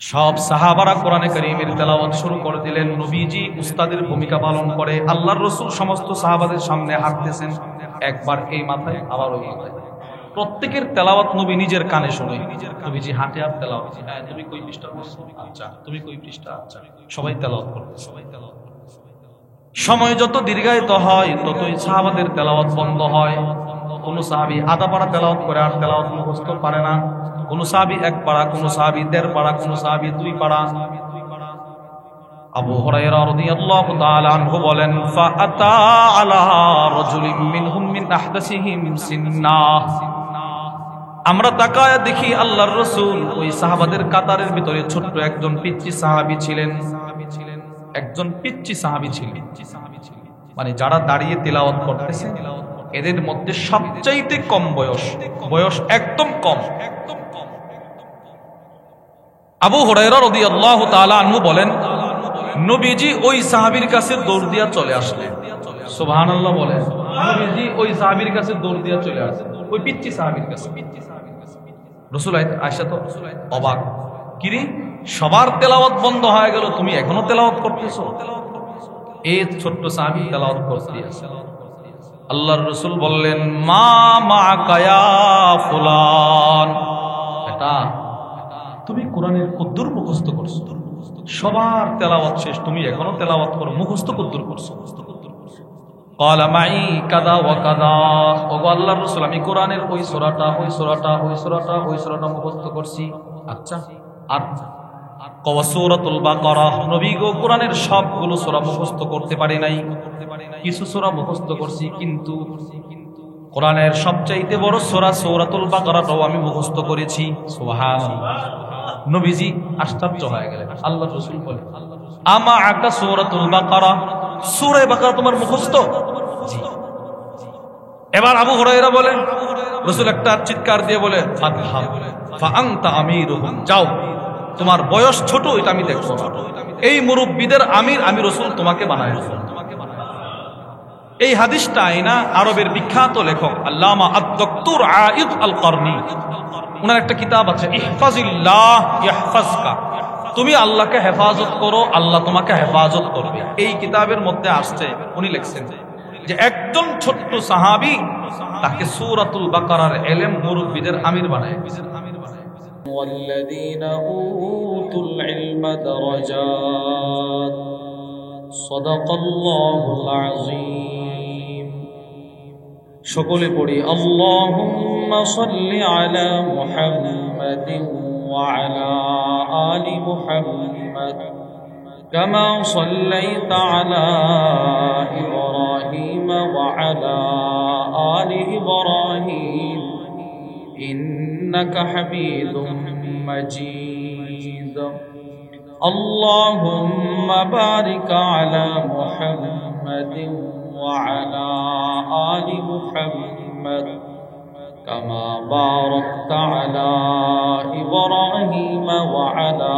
সব সাহাবারা কোরআনে কারীমের তেলাওয়াত শুরু করে দিলেন। নবীজি উস্তাদের ভূমিকা পালন করে আল্লাহর রাসূল সমস্ত সাহাবাদের সামনে হাঁটতেছেন, একবার এই মাথায় আবার ওই মাথায়। প্রত্যেকের তেলাওয়াত নবী নিজের কানে শুনে। নবীজি হাঁটে আর তেলাওয়াত, হ্যাঁ তুমি কই পৃষ্ঠা পড়ছো, আচ্ছা তুমি কই পৃষ্ঠা, আচ্ছা সবাই তেলাওয়াত করতে। সময় যত দীর্ঘায়িত হয় ততই সাহাবাদের তেলাওয়াত বন্ধ হয়। কোন সাহাবী আধা পারা তেলাওয়াত করে আর তেলাওয়াত মুখস্থ পারে না, কোন সাহাবী এক পারা, কোন সাহাবী 1.5 পারা, কোন সাহাবী 2 পারা। আবু হুরায়রা রাদিয়াল্লাহু তাআলা আনহু বলেন, ফাআতা আলা রাজুলিন মিনহুম মিন আহদাসিহিম সিন্না। আমরা তাকায় দেখি আল্লাহর রাসূল ওই সাহাবাদের কাতারের ভিতরে ছোট্ট একজন পিচ্চি সাহাবী ছিলেন। একজন পিচ্চি সাহাবী ছিলেন, মানে যারা দাঁড়িয়ে তিলাওয়াত করতেছে এদের মধ্যে সবচাইতে কম বয়স একদম কম। আবু হুরায়রা রাদিয়াল্লাহু তাআলা আনহু বলেন, নবীজি ওই সাহাবীর কাছে দৌড় দিয়া চলে আসলেন। সুবহানাল্লাহ বলেন। নবীজি ওই সাহাবীর কাছে দৌড় দিয়া চলে আসলেন, ওই পিচ্চি সাহাবীর কাছে। রাসূল আয়েশা তো অবাক, কিরে সবার তেলাওয়াত বন্ধ হয়ে গেল, তুমি এখনো তেলাওয়াত করতেছো? এই ছোট্ট সাহাবী তেলাওয়াত করতে আছে। আল্লাহর রাসূল বললেন, মা মাআকা ইয়া ফুলান, এটা তুমি কোরআনের কদ্দুর মুখস্থ করছো? সবার তেলাওয়াত শেষ, তুমি এখনো তেলাওয়াত করো, মুখস্থ কদ্দুর করছো? ক্বালা মাই কাযা ওয়া কাযা, ওগো আল্লাহর রাসূল আমি কোরআনের ওই সূরাটা মুখস্থ করছি। আচ্ছা, আর কওয়া সূরাতুল বাকারা, নবী গো কোরআনের সবগুলো সূরা মুখস্থ করতে পারি নাই, কিছু সূরা মুখস্থ করছি, কিন্তু কোরআনের সবচাইতে বড় সূরা সূরাতুল বাকারাটাও আমি মুখস্থ করেছি। সুবহানাল্লাহ। নবীজি আশ্চর্য হয়ে গেলেন। আল্লাহর রাসূল বলেন, আমা আকা সূরাতুল বাকারা, সূরা বাকারা তোমার মুখস্থ? জি। এবার আবু হুরায়রা বলেন, রাসূল একটা চিৎকার দিয়ে বলে, ফাতহা ফা আনতা আমিরুহুম, যাও তোমার বয়স ছোট এটা আমি দেখব না, এই মুরব্বিদের আমির আমি রাসূল তোমাকে বানায় দেব। এই হাদিসটা আইনা আরবের বিখ্যাত লেখক আল্লামা আদ-দক্তুর আইদ আল করনি, ওনার একটা কিতাব আছে ইহফাজিল্লাহ ইয়াহফাজকা, তুমি আল্লাহকে হেফাজত করো আল্লাহ তোমাকে হেফাজত করবে। এই কিতাবের মধ্যে আসছে, উনি লিখছেন যে একজন ছোট্ট সাহাবী তাকে সূরাতুল বাকারার ইলম মুরব্বিদের আমির বানায়। والذين أوتوا العلم درجات صدق الله العظيم। সকলে পড়ি আল্লাহুম্মা সাল্লি আলা মুহাম্মাদিন ওয়া আলা আলি মুহাম্মাদ কামা সাল্লাইতা আলা ইব্রাহিম ওয়া আলা আলি ইব্রাহিম إنك حميد مجيد اللهم بارك على محمد وعلى آل محمد كما باركت على إبراهيم وعلى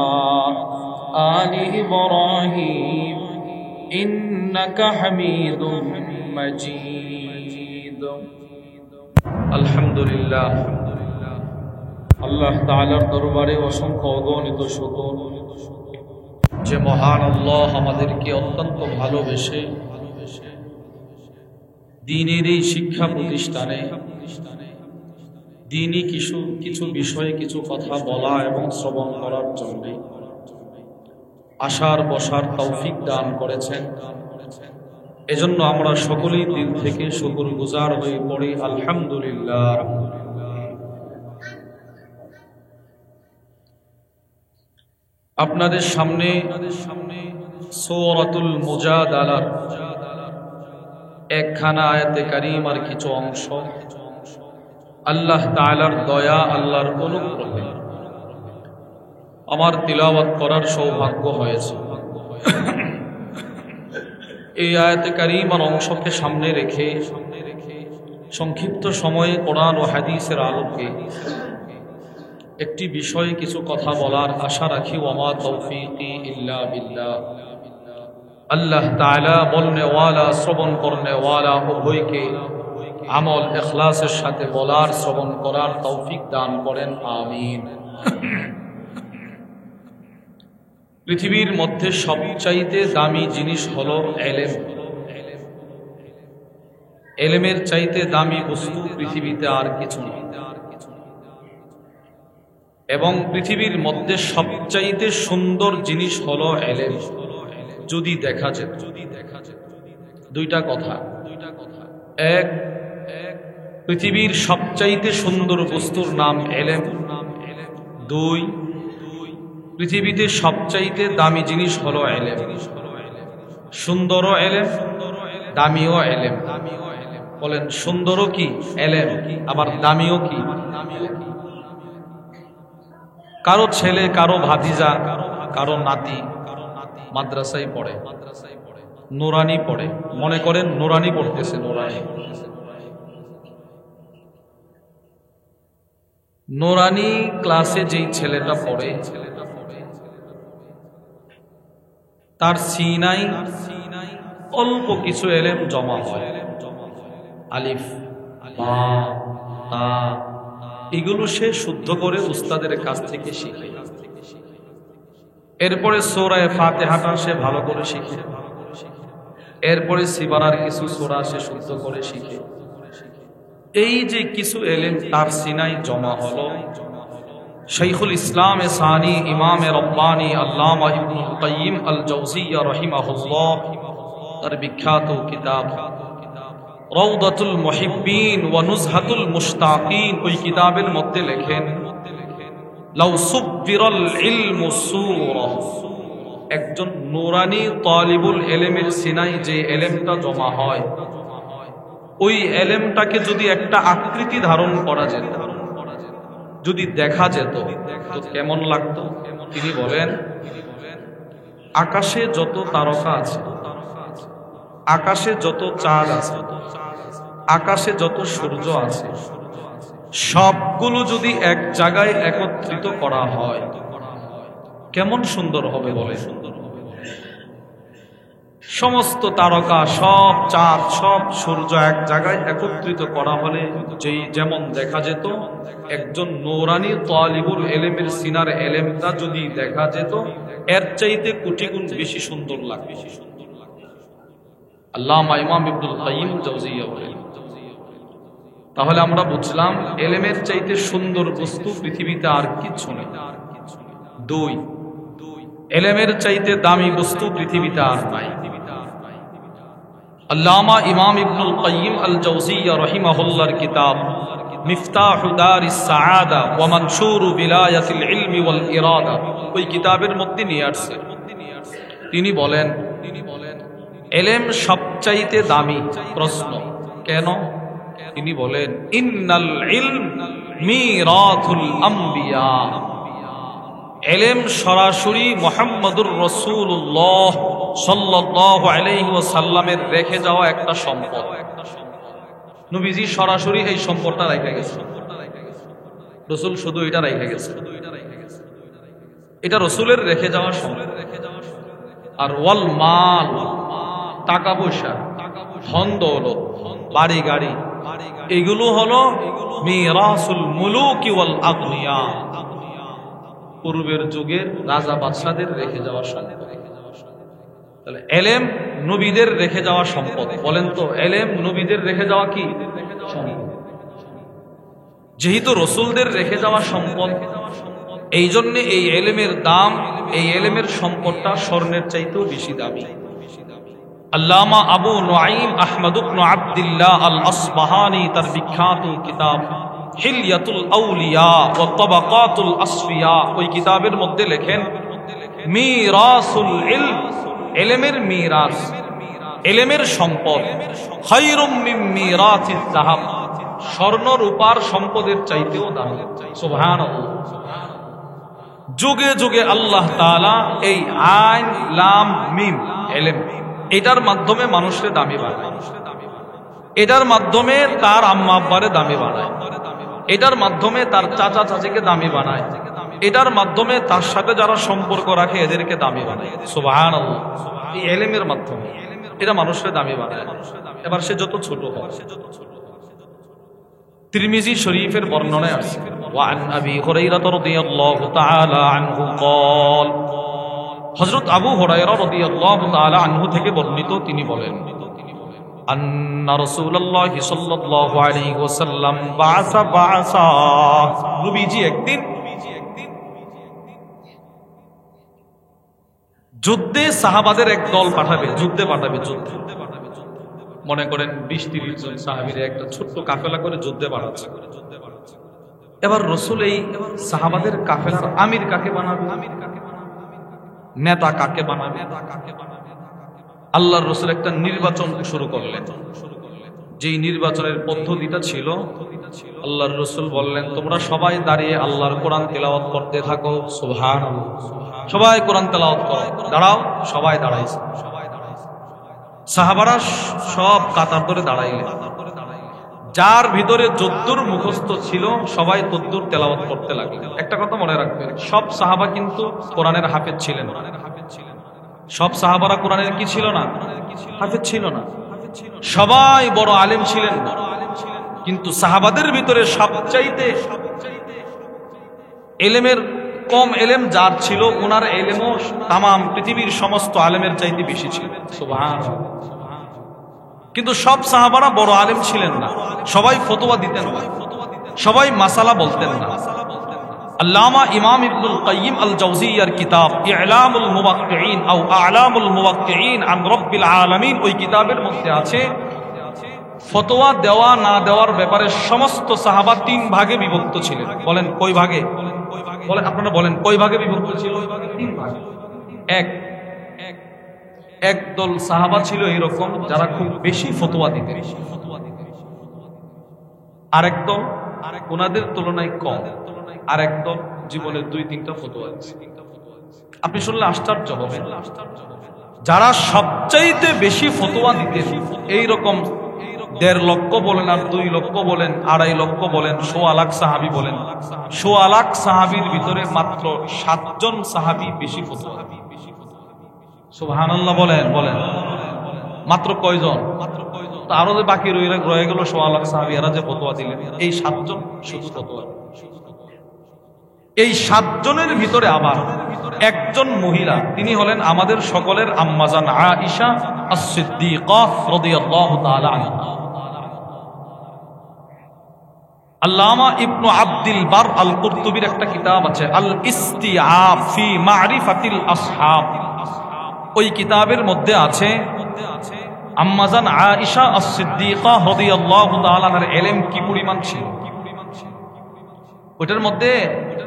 آل إبراهيم إنك حميد مجيد আলহামদুলিল্লাহ। আল্লাহ তাআলার দরবারে অসংখ্য অগণিত শুকর যে মহান আল্লাহ আমাদেরকে অত্যন্ত ভালোবেসে দ্বীনের এই শিক্ষা প্রতিষ্ঠানে দ্বীনি কিছু বিষয়ে কিছু কথা বলা এবং শ্রবণ করার জন্য আসার বসার তৌফিক দান করেছেন। এজন্য আমরা সকলেই দিল থেকে শুকরগুজার হয়ে পড়ি আলহামদুলিল্লাহ। আপনাদের সামনে সূরাতুল মুজাদালার একখানা আয়াতে কারীমার কিছু অংশ আল্লাহ তাআলার দয়া, আল্লাহর অনুগ্রহে আমার তিলাওয়াত করার সৌভাগ্য হয়েছে। এই আয়াতে কারীমার অংশকে সামনে রেখে সংক্ষিপ্ত সময়ে কোরআন ও হাদিসের আলোকে একটি বিষয়ে কিছু কথা বলার আশা রাখি। ওয়ামা তৌফিকি ইল্লা বিল্লাহ। আল্লাহ তাআলা বলনে ওয়ালা শ্রবণ করনে ওয়ালা উভয়কে আমল ইখলাসের সাথে বলার শ্রবণ করার তৌফিক দান করেন, আমিন। পৃথিবীর মধ্যে সবচাইতে দামি জিনিস হলো এলেম। এলেমের চাইতে দামি বস্তু পৃথিবীতে আর কিছু নেই। এবং পৃথিবীর মধ্যে সবচাইতে সুন্দর জিনিস হলো এলেম, যদি দেখা যেত। দুইটা কথা। এক, পৃথিবীর সবচাইতে সুন্দর বস্তুর নাম এলেম। দুই, পৃথিবীতে সবচাইতে দামি জিনিস হলো এলেম। সুন্দরও এলেম, দামিও এলেম। বলেন, সুন্দরও কি? এলেম। আবার দামিও কি? কারো ছেলে, কারো ভাতিজা, কারো নাতি মাদ্রাসায় পড়ে, নুরানি পড়ে, মনে করেন নুরানি পড়তেছে। নুরানি ক্লাসে যেই ছেলেটা পড়ে, তার সিনাই অল্প কিছু এলেম জমা হয়। আলিফ, বা, তা, এগুলো সে শুদ্ধ করে উস্তাদের কাছ থেকে শিখে। এরপরে সূরা ফাতিহাটা সে ভালো করে শিখে। এরপরে সিবারার কিছু সূরা সে শুদ্ধ করে শিখে। এই যে কিছু এলেম তার সিনাই জমা হলো, শাইখুল ইসলাম সানি ইমাম রব্বানি আল্লামা ইবনুল কাইয়িম আল জাওজিয়া রাহিমাহুল্লাহ তার বিখ্যাত কিতাব রাউদাতুল মুহিব্বিন ওয়া নুজহাতুল মুশতাকিন, ওই কিতাবের মধ্যে লেখেন, লাউ সুব্বিরাল ইলমু সূরা, একজন নুরানি তালিবুল ইলমের সিনাই যে এলেমটা জমা হয়, ওই এলেমটাকে যদি একটা আকৃতি ধারণ করা যেত, যদি দেখা যেত, তো কেমন লাগতো? তিনি বলেন, আকাশে যত তারকা আছে, আকাশে যত চাঁদ আছে, আকাশে যত সূর্য আছে, সবগুলো যদি এক জায়গায় একত্রিত করা হয় কেমন সুন্দর হবে বলে। সমস্ত তারকা, সব চাঁদ, সব সূর্য এক জায়গায় একত্রিত করা হলে যেমন দেখা যেত, একজন নূরানি তালিবুল ইলমের সিনার এলেমটা যদি দেখা যেত, এর চাইতে কোটি গুণ বেশি সুন্দর লাগবে। আল্লামা ইমাম ইবনুল কাইয়িম জাওজিয়া বলেন। তাহলে আমরা বুঝলাম এলেমের চাইতে সুন্দর বস্তু পৃথিবীতে আর কিছু নেই। দুই, এলেমের চাইতে দামি বস্তু পৃথিবীতে আর নাই। আল্লামা ইমাম ইবনুল কাইয়িম আল জাওজিয়া রাহিমাহুল্লাহর কিতাব মিফতাহু দারিস সাআদা ওয়া মানশুরু বিলায়াতিল ইলমি ওয়াল ইরাদা, ওই কিতাবের মধ্যে নিয়ে আসছে। তিনি বলেন, এলেম সবচাইতে দামি। প্রশ্ন, কেন? তিনি বলেন, ইন্নাল ইলম মিরাথুল আমবিয়া, এলেম সরাসরি মুহাম্মদুর রাসূলুল্লাহ সাল্লাল্লাহু আলাইহি ওয়াসাল্লামের রেখে যাওয়া একটা সম্পদ। নবীজি সরাসরি এই সম্পদটা রেখে গেছে। রাসূল শুধু এটা রেখে গেছে, এটা রাসূলের রেখে যাওয়া সম্পদ। আর ওয়াল মাল, টাকা পয়সা, ধন দৌলত, বাড়ি গাড়ি, এগুলো হলো মিরাসুল মুলুকি ওয়াল আগনিয়া, পূর্বের যুগের রাজা বাদশাদের রেখে যাওয়া সম্পদ। তাহলে এলেম নবীদের রেখে যাওয়া সম্পদ। বলেন তো, এলেম নবীদের রেখে যাওয়া কি সম্পদ? যেহেতু রসুলদের রেখে যাওয়া সম্পদ, এই জন্য এই এলেমের দাম, এই এলেমের সম্পদটা স্বর্ণের চাইতেও বেশি দামি। আল্লামা আবু নুআইম আহমদ ইবনে আব্দুল্লাহ আল আসবাহানি তার বিখ্যাত কিতাব হিলিয়াতুল আউলিয়া ওয়া তাবাকাতুল আসফিয়া, ওই কিতাবের মধ্যে লেখেন, মিরাসুল ইলম, ইলমের মিরাস, ইলমের সম্পদ, খায়রুম মিন মিরাতিজ যাহাব, স্বর্ণ রূপার সম্পদের চাইতেও দামি। সুবহানাল্লাহ। যুগে যুগে আল্লাহ তাআলা এই আইন লাম মিম ইলম, এটার মাধ্যমে মানুষের দামি বানায়, এটার মাধ্যমে তার আম্মা আব্বারে দামি বানায়, এটার মাধ্যমে তার চাচা চাচিকে দামি বানায়, এটার মাধ্যমে তার সাথে যারা সম্পর্ক রাখে এদেরকে দামি বানায়। সুবহানাল্লাহ। এই ইলমের মাধ্যমে এটা মানুষের দামি বানায়। এবার সে যত ছোট হয়। তিরমিজি শরীফের বর্ণনায় আছে, ওয়া আন আবি হুরায়রা রাদিয়াল্লাহু তাআলা আনহু قال হযরত আবু হুরায়রা রাদিয়াল্লাহু তাআলা আনহু থেকে বর্ণিত, তিনি বলেন, আন্না রাসূলুল্লাহ সাল্লাল্লাহু আলাইহি ওয়াসাল্লাম বাআসা নবীজি একদিন যুদ্ধে সাহাবাদের এক দল পাঠাবে, যুদ্ধে মনে করেন ২০-৩০ জন সাহাবীরা একটা ছোট্ট কাফেলা করে যুদ্ধে পাঠাচ্ছে। এবার রাসূল এই সাহাবাদের কাফেলার আমির কাকে বানাবে, নেতা কাকে বানাবে? আল্লাহর রাসূল একটা নির্বাচন শুরু করলেন। যেই নির্বাচনের পদ্ধতিটা ছিল, আল্লাহর রাসূল বললেন, তোমরা সবাই দাঁড়িয়ে আল্লাহর কোরআন তেলাওয়াত করতে থাকো। সুবহানাল্লাহ। সবাই কোরআন তেলাওয়াত করো, দাঁড়াও। সবাই দাঁড়াইছে, সাহাবারা সব কাতার ধরে দাঁড়াইলেন। যার ভিতরে যদ্দুর মুখস্থ ছিল সবাই তদ্দুর তেলাওয়াত করতে লাগলেন। একটা কথা মনে রাখবেন, সব সাহাবা কিন্তু কোরআনের হাফেজ ছিলেন না। সব সাহাবারা কোরআনের কি ছিল না? হাফেজ ছিল না। সবাই বড় আলেম ছিলেন না, কিন্তু সাহাবাদের ভিতরে সবচাইতে এলেমের কম এলেম যার ছিল, ওনার এলেমও তামাম পৃথিবীর সমস্ত আলেমের চাইতে বেশি ছিল। সুবহানাল্লাহ। কিন্তু সব সাহাবারা বড় আলেম ছিলেন না, সবাই ফতোয়া দিতেন না, সবাই মাসালা বলতেন না। আল্লামা ইমাম ইবনুল কাইয়িম আল জাওজিয়ার কিতাব ইলামুল মুওয়াক্কিঈন আও আ'লামুল মুওয়াক্কিঈন আন রাব্বিল আলামিন, ওই কিতাবের মধ্যে আছে ফতোয়া দেওয়া না দেওয়ার ব্যাপারে সমস্ত সাহাবা ৩ ভাগে বিভক্ত ছিলেন। বলেন কয় ভাগে? বলেন, আপনারা বলেন কয় ভাগে বিভক্ত ছিল? ৩ ভাগে। একদল সাহাবা ছিল এরকম যারা খুব বেশি ফতোয়া দিতেন, আরেক দল ওনাদের তুলনায় কম, আরেক দল জীবনের ২-৩টা ফতোয়া আছে। আপনি শুনলে আশ্চর্য হবেন, যারা সবচাইতে বেশি ফতোয়া দিতেন, এইরকম ১.৫ লক্ষ বলেন আর ২ লক্ষ বলেন, ২.৫ লক্ষ বলেন, ১.৫ লাখ সাহাবী বলেন, ১.৫ লাখ সাহাবীর ভিতরে মাত্র ৭ জন সাহাবী বেশি ফতোয়া। সুবহানাল্লাহ। বলেন মাত্র কয়জন? তো আরো যে বাকি রয়ে গেল ১.৫ লাখ সাহাবী, এরা যে ফতোয়া দিলেন, এই ৭ জন শুধু ফতোয়া। এই ৭ জনের ভিতরে আবার একজন মহিলা, তিনি হলেন আমাদের সকলের আম্মাজান আয়েশা আস-সিদ্দিকা রাদিয়াল্লাহু তাআলা আনহা। আল্লামা ইবনু আব্দুল বার আল কুরতুবির একটা কিতাব আছে, আল ইস্তিআব ফি মারিফাতিল আসহাব। ওই কিতাবের মধ্যে আছে আম্মাজান আয়েশা আস-সিদ্দিকা রাদিয়াল্লাহু তাআলা আনহার ইলম কি পরিমাণ ছিল। ওটার মধ্যে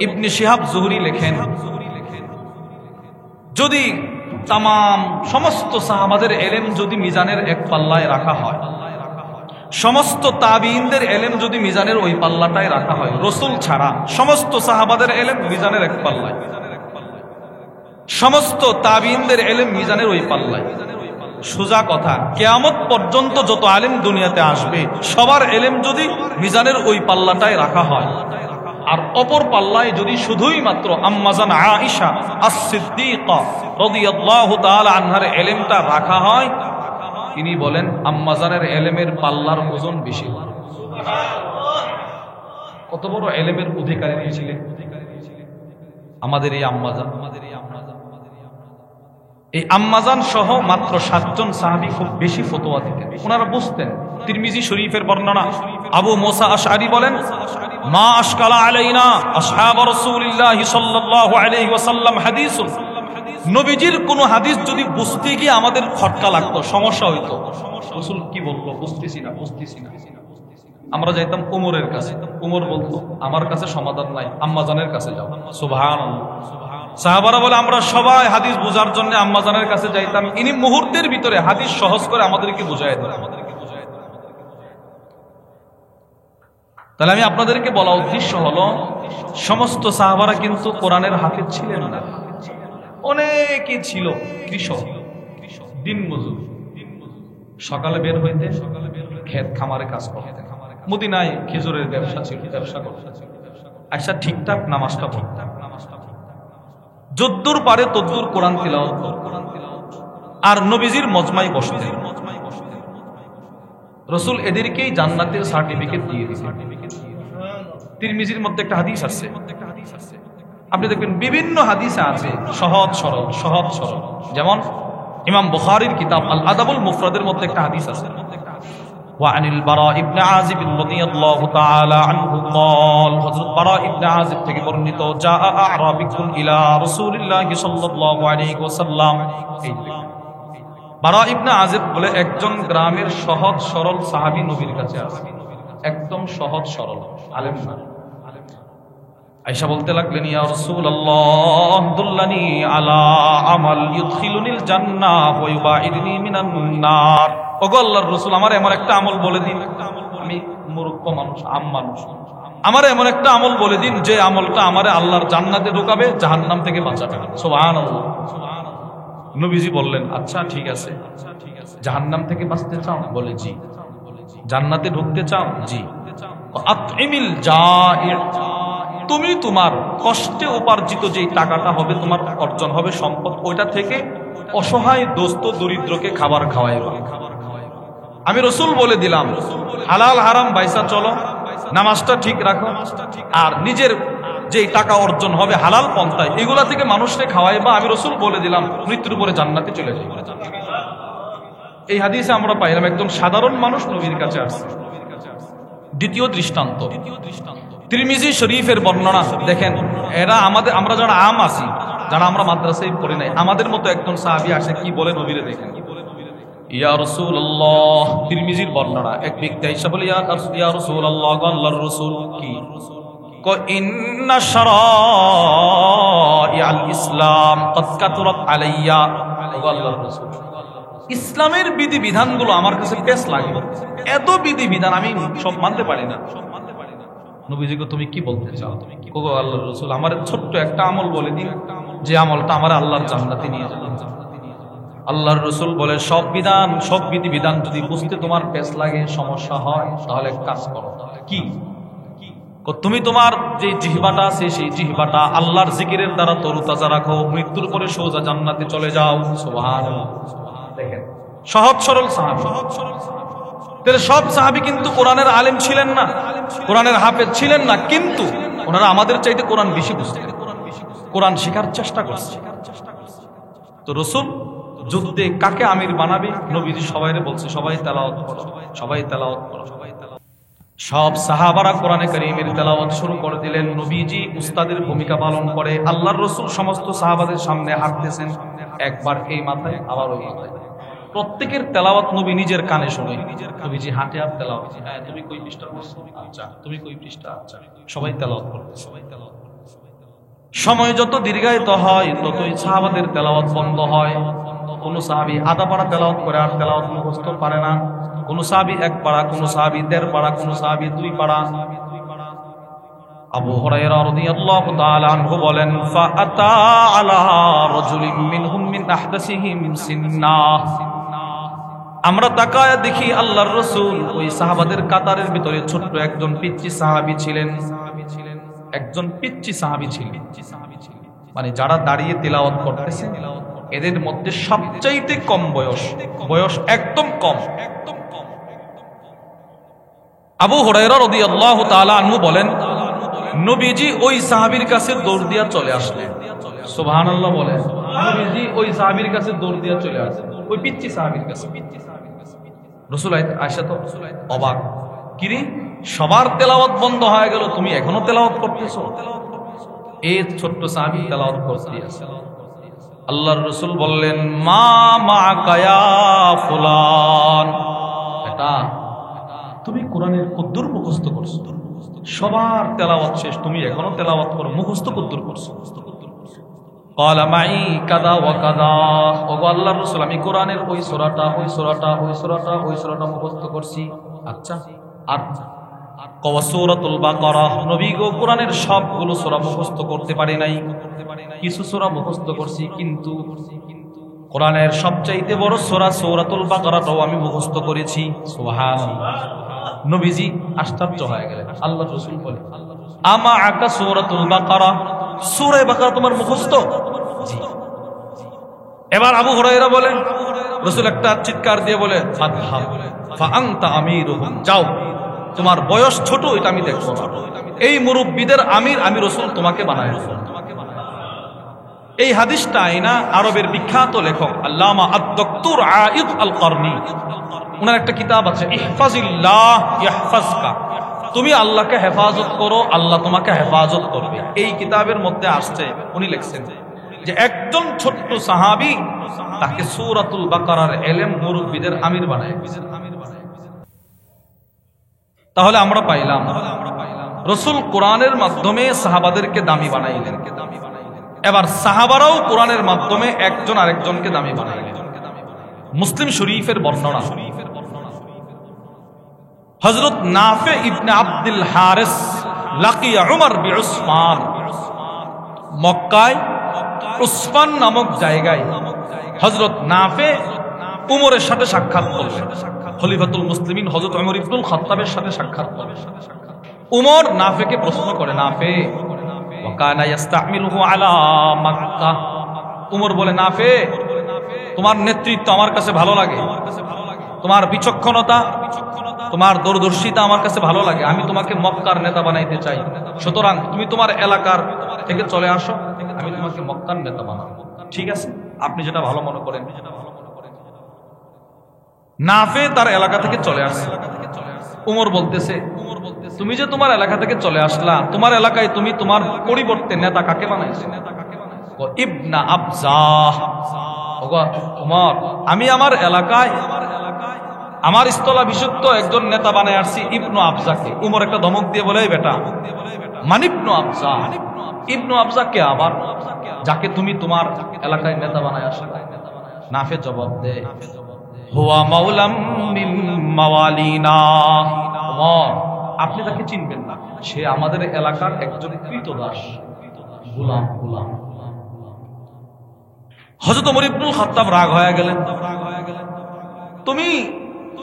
ইবনে শিহাব জুহরি লেখেন, যদি তামাম সমস্ত সাহাবাদের ইলম যদি মিজানের এক পাল্লায় রাখা হয়, সমস্ত তাবিঈনদের ইলম যদি মিজানের ওই পাল্লাটায় রাখা হয়, রাসূল ছাড়া সমস্ত সাহাবাদের ইলম মিজানের এক পাল্লায়, সমস্ত তাবিঈনদের ইলম মিজানের ওই পাল্লায়। সোজা কথা, কিয়ামত পর্যন্ত যত আলেম দুনিয়াতে আসবে সবার ইলম যদি মিজানের ওই পাল্লাটায় রাখা হয়, আর অপর পাল্লায় যদি শুধুই মাত্র আম্মাজান আয়েশা আস-সিদ্দিকা রাদিয়াল্লাহু তাআলা আনহার ইলমটা রাখা হয়, তিনি বলেন আম্মাজানের ইলমের পাল্লার ওজন বেশি। কত বড় ইলমের অধিকারী ছিলেন আমাদের এই আম্মাজান। এই আম্মাজান সহ মাত্র ৭ জন সাহাবী খুব বেশি ফতোয়া দিতেন, ওনারা বুঝতেন। তিরমিজি শরীফের বর্ণনা, আবু মুসা আশআরী বলেন, মা আশকালা আলাইনা আসহাব রাসূলিল্লাহ সাল্লাল্লাহু আলাইহি ওয়াসাল্লাম হাদিসুন, নবীজির কোন হাদিস যদি বুঝতে গিয়ে আমাদের খটকা লাগতো, সমস্যা হইতো, রাসূল কি বললো বুঝতেছি না, আমরা যাইতাম ওমরের কাছে, ওমর বলতো আমার কাছে সমাধান নাই, আম্মাজানের কাছে যাও। সুবহানাল্লাহ। সাহাবারা বলে আমরা সবাই হাদিস বোঝার জন্য আম্মাজানের কাছে যাইতাম, ইনি মুহূর্তের ভিতরে হাদিস সহজ করে আমাদেরকে বুঝায় দেন। তাহলে আমি আপনাদেরকে বলা উদ্দেশ্য হলো, সমস্ত সাহাবারা কিন্তু কোরআনের হাফেজ ছিলেন না। অনেকে ছিল কৃষক, দিনমজুর, সকালে বের হইতে ক্ষেত খামারে কাজ করতেন, মদিনায় খেজুরের ব্যবসা ছিল, ব্যবসা করতেন, আচ্ছা ঠিকঠাক নামাজটা পড়তেন, যদ্দুর পারে তদ্দুর কোরআন তিলাওয়াত করতেন, আর নবীজির মজমায় বসতেন। রাসূল এদেরকেই জান্নাতের সার্টিফিকেট দিয়ে দিয়েছেন। তিরমিজির মধ্যে একটা হাদিস আছে, আপনি দেখবেন বিভিন্ন হাদিসে আছে সহজ সরল, যেমন ইমাম বুখারীর কিতাব আল আদাবুল মুফরাদের মধ্যে একটা হাদিস আছে, وعن البراء بن عازب رضي الله تعالى عنه قال حضرت براء بن عازب থেকে বর্ণিত جاء اعرابي الى رسول الله صلى الله عليه وسلم। বারা ইবনে আজিব বলে একজন গ্রামের সহজ সরল সাহাবী নবীর কাছে আসে, একদম সহজ সরল, আলেম না। আয়েশা বলতে লাগলেন, ইয়া রাসূলুল্লাহ দুল্লানি আলা আমাল ইউদখিলুনিল জান্নাহ ওয়া ইউবাইদনি মিনান নার। ওগো আল্লাহর রাসূল, আমার এমন একটা আমল বলে দিন, আমি মূর্খ মানুষ, আম মানুষ, আমার এমন একটা আমল বলে দিন যে আমলটা আমারে আল্লাহর জান্নাতে ঢোকাবে, জাহান্নাম থেকে বাঁচাবে। সুবহানাল্লাহ। নবীজি বললেন, আচ্ছা ঠিক আছে, জাহান্নাম থেকে বাঁচতে চাও? বলে জি। জান্নাতে ঢুকতে চাও? জি। আতইমিল জাই, তুমি তোমার কষ্টে উপার্জিত যেই টাকাটা হবে, তোমার অর্জন হবে সম্পদ, ওইটা থেকে অসহায় দোস্ত দরিদ্রকে খাবার খাওয়াইবা। আমি রাসূল বলে দিলাম, হালাল হারাম বাইসা চলো, নামাজটা ঠিক রাখো, আর নিজের যেই টাকা অর্জন হবে হালাল পন্থায় এগুলা থেকে মানুষকে খাওয়াইবা। আমি রাসূল বলে দিলাম, মৃত্যুর পরে জান্নাতে চলে যাবে। এই হাদিসে আমরা পাইলাম একদম সাধারণ মানুষ নবীর কাছে আসছে। দ্বিতীয় দৃষ্টান্ত তিরমিজি শরীফের বর্ণনা দেখেন, এরা আমরা যারা আম আছি, যারা আমরা মাদ্রাসায় পড়ি নাই, আমাদের মতো একজন সাহাবী আসে, কি বলে নবীরে দেখেন, ইয়া রাসূলুল্লাহ, তিরমিজির বর্ণনা, এক ব্যক্তি আয়েশা বলে, ইয়া রাসূলুল্লাহ, আল্লাহর রাসূল, কি ইন্না শারাইআল ইসলাম ক্বাদ কাতুরাত আলাইয়া। আল্লাহর রাসূল, ইসলামের বিধি বিধানগুলো আমার কাছে পেশ লাগে, এত বিধি বিধান আমি সব মানতে পারি না। নবীজিকে তুমি কি বলতে চাও? তুমি কি গো আল্লাহর রাসূল, আমার ছোট্ট একটা আমল বলে দিন যে আমলটা আমার আল্লাহর জান্নাতে নিয়ে যাবে। আল্লাহর রাসূল বলে, সব বিধান, সব বিধি বিধান যদি বুঝতে তোমার পেশ লাগে, সমস্যা হয়, তাহলে কাজ করো। কি? তুমি তোমার যে জিহ্বাটা আছে সেই জিহ্বাটা আল্লাহর জিকিরের দ্বারা তরুতাজা রাখো, মৃত্যুর পরে সোজা জান্নাতে চলে যাও। সুবহানাল্লাহ। দেখেন, সহজ সরল সাহাবী। সব সাহাবী কিন্তু কোরআনের আলেম ছিলেন না, কোরআনের হাফেজ ছিলেন না, কিন্তু ওনারা আমাদের চাইতে কোরআন বেশি বুঝতেন, কোরআন শেখার চেষ্টা করছে। তো রাসূল যুদ্ধে কাকে আমির বানাবে, নবীজি সবাইরে বলছে, সবাই তেলাওয়াত করো, সবাই তেলাওয়াত করো। সব সাহাবারা কোরআনে কারীমের তেলাওয়াত শুরু করে দিলেন। নবীজি উস্তাদের ভূমিকা পালন করে, আল্লাহর রাসূল সমস্ত সাহাবাদের সামনে হাঁটতেছেন, একবার এই মাথায় আবার ওই মাথায়, প্রত্যেকের তেলাওয়াত নবী নিজের কানে শুনে। নবীজি হাঁটে আর তেলাওয়াত, হ্যাঁ তুমি কই পৃষ্ঠা পড়ছো, আচ্ছা তুমি কই পৃষ্ঠা, আচ্ছা, সবাই তেলাওয়াত করতে। সময় যত দীর্ঘায়িত হয় ততই সাহাবাদের তেলাওয়াত বন্ধ হয়। কোন সাহাবী আধা পারা তেলাওয়াত করে আর তেলাওয়াত মুখস্থ পারে না, কোন সাহাবী এক পারা, কোন সাহাবী 1.5 পারা, কোন সাহাবী 2 পারা। আবু হুরায়রা রাদিয়াল্লাহু তাআলা আনহু বলেন, ফাআতা আলা রাজুলিন মিনহুম মিন আহদাসিহিম সিন্না। আমরা তাকায় দেখি আল্লাহর রাসূল ওই সাহাবাদের কাতারের ভিতরে ছোট্ট একজন পিচ্চি সাহাবী ছিলেন, একজন পিচ্চি সাহাবী ছিলেন। মানে যারা দাঁড়িয়ে তিলাওয়াত করতেছে এদের মধ্যে সবচাইতে কম বয়স একদম কম। আবু হুরায়রা রাদিয়াল্লাহু তাআলা আনহু বলেন, নবীজি ওই সাহাবীর কাছে দৌড় দিয়া চলে আসলেন। সুবহানাল্লাহ বলেন, নবীজি ওই সাহাবীর কাছে দৌড় দিয়া চলে আসলেন, ওই পিচ্চি সাহাবীর কাছে। রাসূল আয়েশা তো অবাক, কিরে সবার তেলাওয়াত বন্ধ হয়ে গেল, তুমি এখনো তেলাওয়াত করতেছো? এই ছোট্ট সাহাবী তেলাওয়াত করতে আছে। আল্লাহর রাসূল বললেন, মা মাআকা ইয়া ফুলান, এটা তুমি কোরআনের কদ্দুর মুখস্থ করছো, সবার তেলাওয়াত শেষ, তুমি এখনো তেলাওয়াত করো, মুখস্থ কদ্দুর করছো? ক্বালা মাই কাযা ওয়া কাযা। ওগো আল্লাহর রাসূল, আমি কোরআনের ওই সূরাটা মুখস্থ করছি। আচ্ছা, আর সূরাতুল বাকারা, নবী গো কোরআনের সবগুলো সূরা মুখস্থ করতে পারি নাই, কিছু সূরা মুখস্থ করছি, কিন্তু কোরআনের সবচাইতে বড় সূরা সূরাতুল বাকারাটাও আমি মুখস্থ করেছি। সুবহানাল্লাহ। নবীজি আশ্চর্য হয়ে গেলেন। আল্লাহর রাসূল বলে, আমা আকা সূরাতুল বাকারা, সূরা বাকারা তোমার মুখস্থ? জি। এবার আবু হুরায়রা বলেন, রাসূল একটা চিৎকার দিয়ে বলে, ফাদহাব ফা আনতা আমিরুহুম, যাও, তোমার বয়স ছোট, এটা আমি দেখব না, এই মুরব্বিদের আমির আমি রাসূল তোমাকে বানায় দেব। এই হাদিসটা আইনা আরবের বিখ্যাত লেখক আল্লামা আদ-দক্তুর আইদ আল করনি, ওনার একটা কিতাব আছে ইহফাজিল্লাহ ইয়াহফাজকা, তুমি আল্লাহকে হেফাজত করো, আল্লাহ তোমাকে হেফাজত করবে। এই কিতাবের মধ্যে আসছে, উনি লিখছেন যে একজন ছোট্ট সাহাবী তাকে সূরাতুল বাকারার ইলম মুরব্বিদের আমির বানায়। তাহলে আমরা পাইলাম রাসূল কোরআনের মাধ্যমে সাহাবাদেরকে দামি বানাইলেন, এবার সাহাবারাও কোরআনের মাধ্যমে একজন আরেকজনকে দামি বানাইলেন। মুসলিম শরীফের বর্ণনা, হযরত নাফে ইবনে আব্দুল হারিস লাকিয়া উমর বিউসমান, মক্কায় উসমান নামক জায়গায় হযরত নাফে উমরের সাথে সাক্ষাৎ করলেন। খলিফাতুল মুসলিমিন হযরত উমর ইবনুল খাত্তাবের সাথে সাক্ষাৎ করলেন। উমর নাফেকে প্রশ্ন করে, নাফে ওয়া কানা ইস্তামিলুহু আলা মক্কা, উমর বলে নাফে তোমার নেতৃত্ব আমার কাছে ভালো লাগে, তোমার বিচক্ষণতা, তোমার দূরদর্শিতা আমার কাছে ভালো লাগে, আমি তোমাকে মক্কার নেতা বানাইতে চাই, সুতরাং তুমি তোমার এলাকার থেকে চলে আসো, আমি তোমাকে মক্কার নেতা বানাবো। ঠিক আছে, আপনি যেটা ভালো মনে করেন। নাফে তার এলাকা থেকে চলে আসছে। উমর বলতেছে, তুমি যে তোমার এলাকা থেকে চলে আসলা, তোমার এলাকায় তুমি তোমার পরিবর্তে নেতা কাকে বানাইছো? ইবনা আবজাহ। উমর, আমি আমার এলাকায় আমার স্থলাভিষিক্ত একজন নেতা বানায় আসছি ইবনু আবজাকে। উমর একটা ধমক দিয়ে বলে, বেটা মান ইবনু আবজা? ইবনু আবজা কে আবার, যাকে তুমি তোমার এলাকায় নেতা বানায় আসলা? নাফে জবাব দেয়, হুয়া মাওলাম মিন মাওয়ালিনা। উমর, আপনি তাকে চিনবেন না, সে আমাদের এলাকার একজন কৃতদাস, গোলাম। হযরত ওমর ইবনুল খাত্তাব রাগ হয়ে গেলেন, তুমি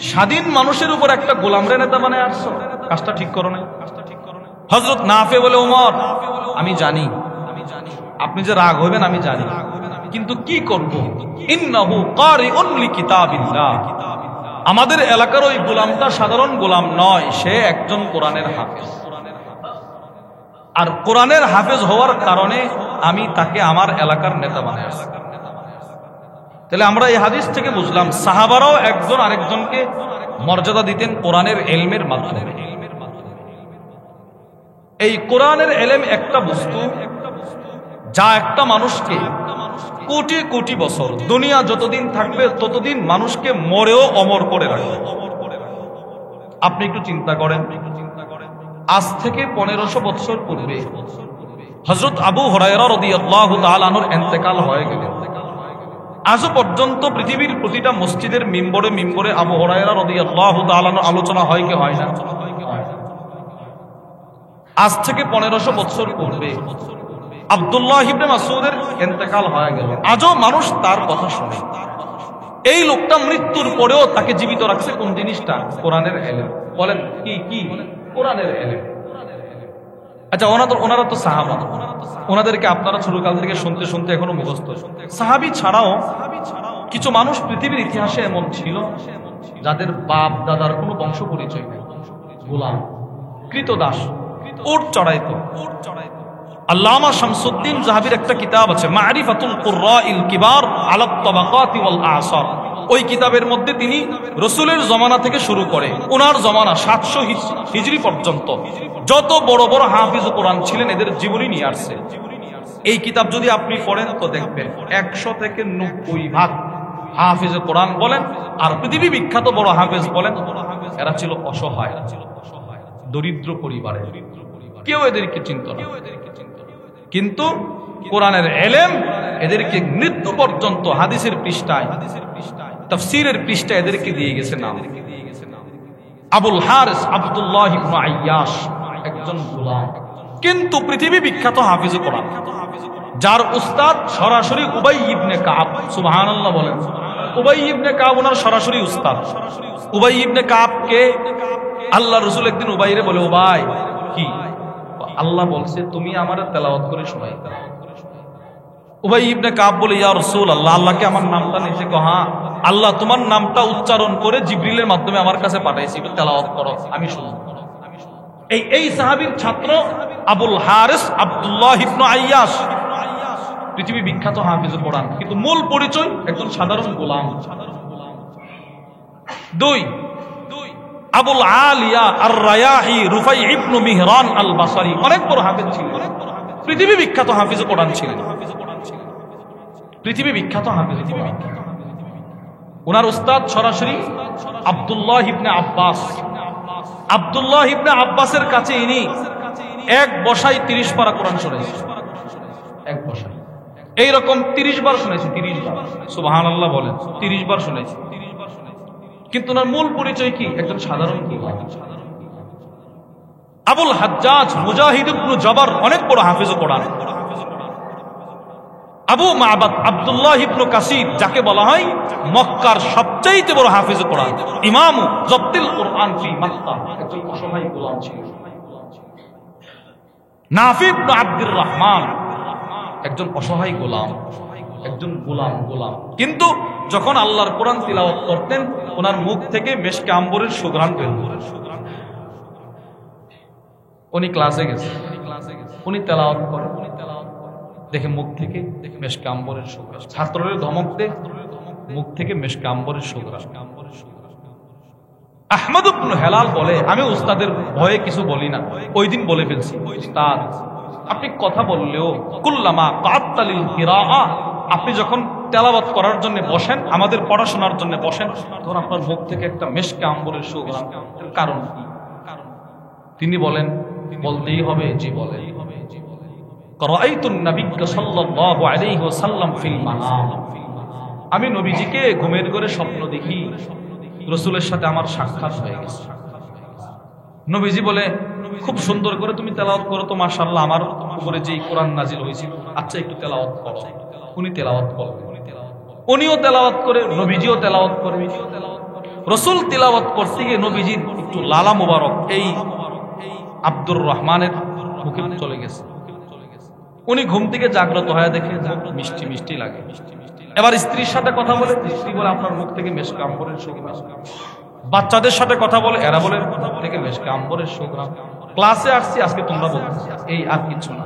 স্বাধীন মানুষের উপর একটা গোলামরে নেতা বানায় আসছো, কাজটা ঠিক করো না। হযরত নাফে বলে, ওমর আমি জানি আপনি যে রাগ হইবেন, আমি জানি, কিন্তু কি করব, ইন্নাহু কারিউন লিকিতাবিল্লাহ, আমাদের এলাকার ওই গোলামটা সাধারণ গোলাম নয়, সে একজন কোরআনের হাফেজ, আর কোরআনের হাফেজ হওয়ার কারণে আমি তাকে আমার এলাকার নেতা বানায় আসছি। তাহলে আমরা এই হাদিস থেকে বুঝলাম সাহাবারাও একজন আরেকজনকে মর্যাদা দিতেন কোরআনের ইলমের মাধ্যমে। এই কোরআনের ইলম একটা বস্তু যা একটা মানুষকে কোটি কোটি বছর, দুনিয়া যতদিন থাকবে ততদিন মানুষকে মরেও অমর করে রাখবে। আপনি একটু চিন্তা করেন, আজ থেকে 1500 বছর পূর্বে হযরত আবু হুরায়রা রাদিয়াল্লাহু তাআলা আনহুর ইন্তেকাল হয়ে গেলেন। আজও পর্যন্ত পৃথিবীর প্রতিটা মসজিদের মিম্বরে আবু হুরায়রা রাদিয়াল্লাহু তাআলা আনহু আলোচনা হয় কি হয় না? আজ থেকে 1500 বছর পূর্বে আব্দুল্লাহ ইবনে মাসউদের ইন্তেকাল হয়ে গেল, আজও মানুষ তার কথা শোনে। এই লোকটা মৃত্যুর পরেও তাকে জীবিত রাখছে কোন জিনিসটা? কোরআনের ইলম। বলেন কি কোরআনের ইলম। আচ্ছা, ওনারা তো সাহাবা, ওনাদেরকে আপনারা ছোটকাল থেকে শুনতে শুনতে এখনো মুখস্থ। সাহাবী ছাড়াও কিছু মানুষ পৃথিবীর ইতিহাসে এমন ছিল যাদের বাপ দাদার কোনো বংশ পরিচয় নেই, গোলাম, কৃতদাস, উট চড়াইতো। আল্লামা শামসুদ্দিন যাহাবির একটা কিতাব আছে মারিফাতুল কুররাইল কিবার আলা তাবাকাতি ওয়াল আসার, ওই কিতাবের মধ্যে তিনি রাসূলের জমানা থেকে শুরু করে ওনার জমানা 700 হিজরি পর্যন্ত যত বড় বড় হাফিজ কোরআন ছিলেন এদের জীবনী নিয়ে আসছে। এই কিতাব যদি আপনি পড়েন তো দেখবেন 100 থেকে 90 ভাগ হাফিজ কোরআন বলেন আর পৃথিবী বিখ্যাত বড় হাফিজ বলেন, এরা ছিল অসহায়, দরিদ্র পরিবারে, কেউ এদেরকে চিনত না। কিন্তু কোরআনের ইলম এদেরকে মৃত্যু পর্যন্ত হাদিসের পৃষ্ঠায়, তাফসীরের পৃষ্ঠায় এদেরকে দিয়ে গেছে নাম। আবুল হারিস আব্দুল্লাহ ইবনে আইয়াশ একজন গোলাম, কিন্তু পৃথিবী বিখ্যাত হাফিজ কোরআন, যার উস্তাদ সরাসরি উবাই ইবনে কাব। সুবহানাল্লাহ বলেন। উবাই ইবনে কাব ওনার সরাসরি উস্তাদ। উবাই ইবনে কাবকে আল্লাহ রাসূল একদিন উবাইরে বলে, উবাই কি আল্লাহ বলছে তুমি আমারে তেলাওয়াত করে শোনাই। উবাই ইবনে কাব বলে, ইয়া রাসূলুল্লাহ, আল্লাহকে আমার নামটা নিচে কহা, আল্লাহ তোমার নামটা উচ্চারণ করে জিবরিলের মাধ্যমে আমার কাছে পাঠাইছি, একটু তেলাওয়াত করো, আমি শুনব। এই সাহাবীর ছাত্র আবুল হারিস আব্দুল্লাহ ইবনে আইয়াশ পৃথিবী বিখ্যাত হাফিজ কোরআন, কিন্তু মূল পরিচয় একজন সাধারণ গোলাম। দুই, আবুল আলিয়া আর রায়াহি রুফাই ইবনু মিহরান আল বাসারি, অনেক বড় হাফিজ ছিলেন, পৃথিবী বিখ্যাত হাফিজ কোরআন ছিলেন, পৃথিবী বিখ্যাত হাফিজ কোরআন। ওনার উস্তাদ সরাসরি আব্দুল্লাহ ইবনে আব্বাস। আব্দুল্লাহ ইবনে আব্বাসের কাছে ইনি এক বসায় 30 পারা কোরআন শুনেছেন, এক বসায় এইরকম 30 বার শুনেছি, 30 বার, সুবহানাল্লাহ বলেন, 30 বার শুনেছি। কিন্তু ওনার মূল পরিচয় কি? একজন সাধারণ গোলাম। আবুল হাজ্জাজ মুজাহিদ ইবনে জবর অনেক বড় হাফিজ কোরআন। আবু মাবাদ আব্দুল্লাহ ইবনে কাসির, যাকে বলা হয় মক্কার সবচেয়ে বড় হাফিজ কোরআন, ইমামু জব্তিল কোরআন ফি মক্কা, একজন অসহায় গোলাম ছিলেন। নাফি ইবনে আব্দুর রহমান, একজন অসহায় গোলাম, একজন গোলাম। কিন্তু যখন আল্লাহর কোরআন তিলাওয়াত করতেন, ওনার মুখ থেকে মেশকে আম্বরের সুঘ্রাণ বের হতো। উনি ক্লাসে গেছে, উনি তেলাওয়াত করেন, দেখে মুখ থেকে মেশকে আম্বরের সুঘ্রাণ, ছাত্রদের ধমক দেয়, মুখ থেকে মেশকে আম্বরের সুঘ্রাণ। আহমদ ইবনে হেলাল বলে, আমি উস্তাদের ভয়ে কিছু বলি না, ওই দিন বলে ফেলছি, উস্তাদ আপনি কথা বললেও কুল্লামা কাত্তালিল কিরাআ, আপনি যখন তেলাওয়াত করার জন্য বসেন, আমাদের পড়াশোনার জন্য বসেন, তখন আপনার মুখ থেকে একটা মেশকে আম্বরের সুঘ্রাণ, কারণ কি? তিনি বলেন, বলতেই হবে, জি বলে, রাআইতুন নাবিয়্য সাল্লাল্লাহু আলাইহি ওয়াসাল্লাম ফিল মানাম, আমি নবীজিকে ঘুমের ঘরে স্বপ্ন দেখি, রাসূলের সাথে আমার সাক্ষাৎ হয়ে গেছে। নবীজি বলে, খুব সুন্দর করে তুমি তেলাওয়াত করো তো, মাশাআল্লাহ, আমার উপরে যে কোরআন নাজিল হয়েছে, আচ্ছা একটু তেলাওয়াত করো। উনি তেলাওয়াত করবেন, উনিও তেলাওয়াত করে, নবীজিও তেলাওয়াত করে। রাসূল তেলাওয়াত করতে গিয়ে নবীজির একটু লালা মুবারক এই আব্দুর রহমানের মুখে চলে গেছে। উনি ঘুম থেকে জাগ্রত হয়ে দেখে মিষ্টি মিষ্টি লাগে। এবার স্ত্রীর সাথে কথা বলে, স্ত্রী বলে আপনার মুখ থেকে মেশকে আম্বরের সুঘ্রাণ। বাচ্চাদের সাথে কথা বলে, এরা বলে মুখ থেকে মেশকে আম্বরের সুঘ্রাণ। ক্লাসে আসছি আজকে, তোমরা বলতেছি এই, আর কিছু না।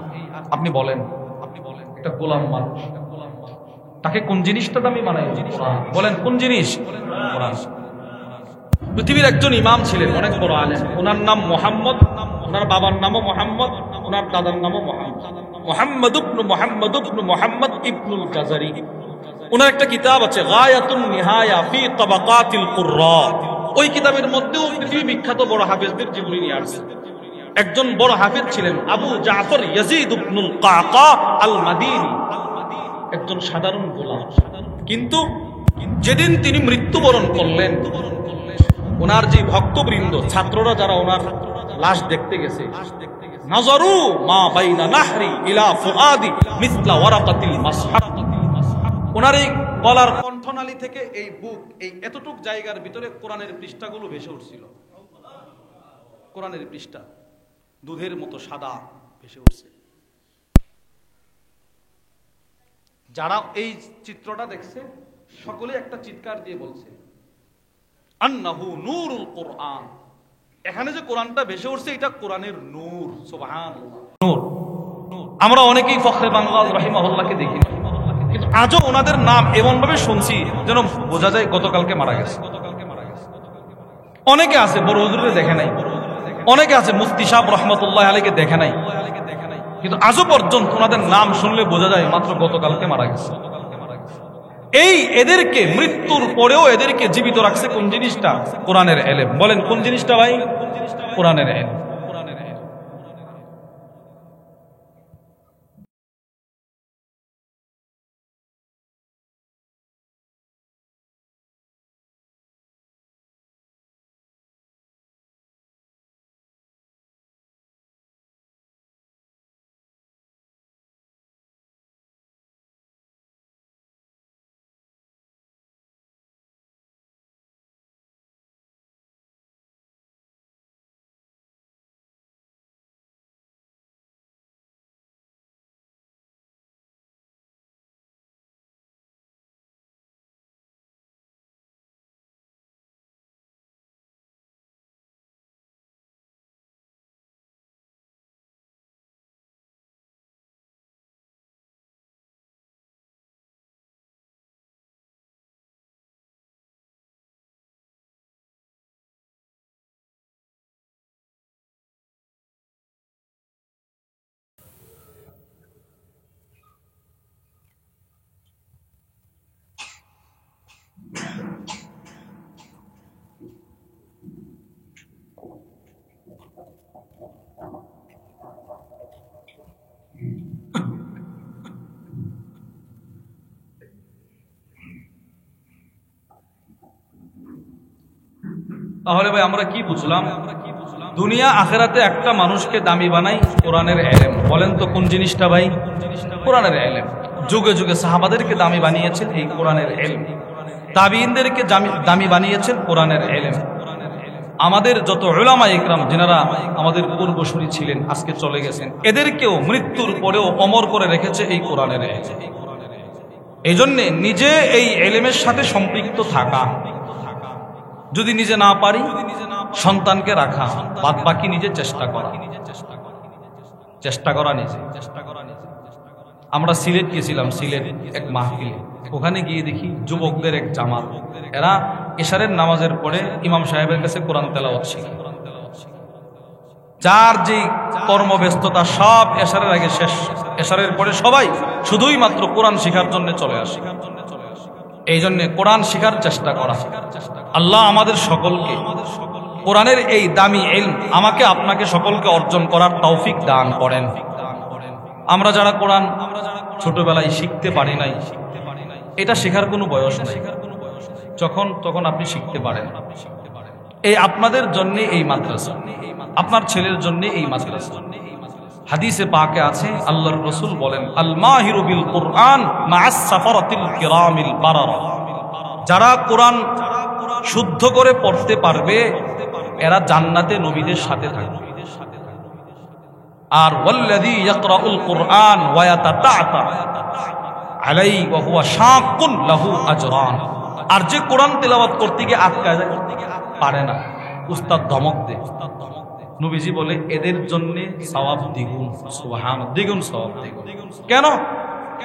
আপনি বলেন, একটা গোলাম মানুষ, তাকে কোন জিনিসটা দামি বানাই? বলেন কোন জিনিস? কোরআন। পৃথিবীর একজন ইমাম ছিলেন, অনেক বড় আলেম, ওনার নাম মুহাম্মদ, ওনার বাবার নামও মুহাম্মদ, ওনার দাদার নামও মুহাম্মদ ইবনে মুহাম্মদ ইবনুল জাযারি। ওনার একটা কিতাব আছে গায়াতুন নিহায়া ফি তাবাকাতিল কুররা, ওই কিতাবের মধ্যেও পৃথিবী বিখ্যাত বড় হাফেজদের জীবনী নিয়ে আসছে। একজন বড় হাফেজ ছিলেন আবু জাফর ইয়াজিদ ইবনুল কাকা আল মাদিনী, একজন সাধারণ গোলাম। কিন্তু যেদিন তিনি মৃত্যুবরণ করলেন, ওনার যে ভক্তবৃন্দ, ছাত্ররা যারা ওনার লাশ দেখতে গেছে, নাজারু মা বাইনা নাহরি ইলা ফুআদি মিসলা ওয়ারাকাতিল মাসহাব, ওনার এই গলার কণ্ঠনালী থেকে এই বুক, এই এতটুক জায়গার ভিতরে কোরআনের পৃষ্ঠাগুলো ভেসে উঠছিল। কোরআনের পৃষ্ঠা দুধের মতো সাদা ভেসে উঠছে। যারা এই চিত্রটা দেখছে, সকলে একটা চিৎকার দিয়ে বলছে, আন্নাহু নূরুল কোরআন, এখানে যে কোরআনটা ভেসে উঠছে, এটা কোরআনের নূর। সুবহানাল্লাহ, নূর। আমরা অনেকেই ফখরে বাংলা রাহিমাহুল্লাহকে দেখি, কিন্তু আজও ওনাদের নাম এমন ভাবে শুনছি যেন বোঝা যায় গতকালকে মারা গেছে। অনেকে আছে বড় হুজুরে দেখে নাই, অনেকে আছে মুফতি সাহেব রহমতুল্লাহ আলাইহিকে দেখে নাই, কিন্তু আজও পর্যন্ত ওনাদের নাম শুনলে বোঝা যায় মাত্র গতকালকে মারা গেছে। এই এদেরকে মৃত্যুর পরেও এদেরকে জীবিত রাখছে কোন জিনিসটা? কোরআনের ইলম। বলেন কোন জিনিসটা ভাই? কোরআনের ইলম। তাহলে ভাই আমরা কি বুঝলাম? দুনিয়া আখেরাতে একটা মানুষকে দামি বানাই কোরআনের ইলম। বলেন তো কোন জিনিসটা ভাই? কোরআনের ইলম। যুগে যুগে সাহাবাদেরকে দামি বানিয়েছেন এই কোরআনের ইলম, তাবিঈনদেরকে দামি বানিয়েছেন কোরআনের ইলম। আমাদের যত উলামা ইকরাম যিনারা আমাদের পূর্বসূরি ছিলেন, আজকে চলে গেছেন, এদেরকেও মৃত্যুর পরেও অমর করে রেখেছে এই কোরআনের ইলম। এই জন্যে নিজে এই ইলমের সাথে সম্পৃক্ত থাকা, যদি নিজে না পারি সন্তানকে রাখা, বাদ বাকি নিজে চেষ্টা করা নিজে। আমরা সিলেট গিয়েছিলাম, সিলেট এক মাহফিলে। ওখানে গিয়ে দেখি যুবকদের এক জামাত, এরা এশারের নামাজের পরে ইমাম সাহেবের কাছে কোরআন তেলাওয়াত শিখে। যার যে কর্মব্যস্ততা সব এশারের আগে শেষ, এশারের পরে সবাই শুধুই মাত্র কোরআন শিখার জন্য চলে আসে। এই জন্য কোরআন শিখার চেষ্টা করা। আল্লাহ আমাদের সকলকে কোরআনের এই দামি ইলম আমাকে আপনাকে সকলকে অর্জন করার তৌফিক দান করেন। আমরা যারা কোরআন ছোটবেলায় শিখতে পারি নাই, এটা শেখার কোনো বয়স নাই, যখন তখন আপনি শিখতে পারেন। এই আপনাদের জন্য এই মাদ্রাসা, আপনার ছেলের জন্য এই মাদ্রাসা। হাদিসে পাকে আছে, আল্লাহর রাসূল বলেন, আল মাহিরু বিল কুরআন মা'আস সাফারাতিল কিরামিল বারারা। যারা কোরআন শুদ্ধ করে পড়তে পারবে এরা জান্নাতে নবীদের সাথে থাকবে। আর ওয়াল্লাযী ইয়াকরাউল কুরআন ওয়া ইয়াতাতা'তা আলাইহি ওয়া হুয়া শাক্কুন লাহু আজরান। আর যে কোরআন তেলাওয়াত করতে গিয়ে আটকায় যায়, পারে না, উস্তাদ ধমক দেয়, নবীজি বলে এদের জন্য সওয়াব দ্বিগুণ। সুবহানাল্লাহ, দ্বিগুণ সওয়াব, দ্বিগুণ। কেন?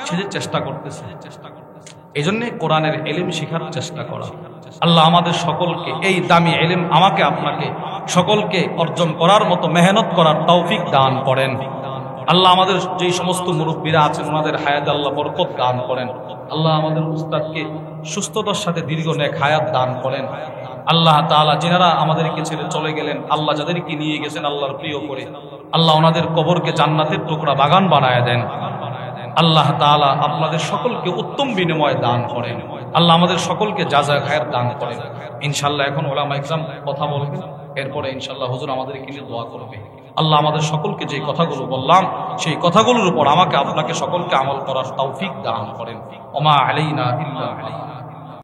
সে যে চেষ্টা করতেছে। এই জন্য কোরআনের ইলম শেখার চেষ্টা করা। আল্লাহ আমাদের সকলকে এই দামি ইলম আমাকে আপনাকে সকলকে অর্জন করার মতো মেহনত করার তৌফিক দান করেন। আল্লাহ আমাদের যেই সমস্ত মুরব্বীরা আছেন ওনাদের হায়াতে আল্লাহ বরকত দান করেন। আল্লাহ আমাদের উস্তাদকে সুস্থতার সাথে দীর্ঘ নেক হায়াত দান করেন। আল্লাহ তাআলা যিনারা আমাদেরকে ছেড়ে চলে গেলেন, আল্লাহ যাদেরকে নিয়ে গেছেন আল্লাহর প্রিয় করে, আল্লাহ ওনাদের কবরকে জান্নাতের টুকরা বাগান বানায় দেন। আল্লাহ তাআলা আপনাদের সকলকে উত্তম বিনিময় দান করেন। আল্লাহ আমাদের সকলকে জাযা খায়ের দান করেন। ইনশাআল্লাহ এখন ওলামা ইকরাম কথা বলবেন, এরপরে ইনশাআল্লাহ হুজুর আমাদেরকে নিয়ে দোয়া করবে। আল্লাহ আমাদের সকলকে যে কথাগুলো বললাম সেই কথাগুলোর উপর আমাকে আপনাকে সকলকে আমল করার তৌফিক দান করেন। ওমা আলাইনা ইল্লা আলাইনা।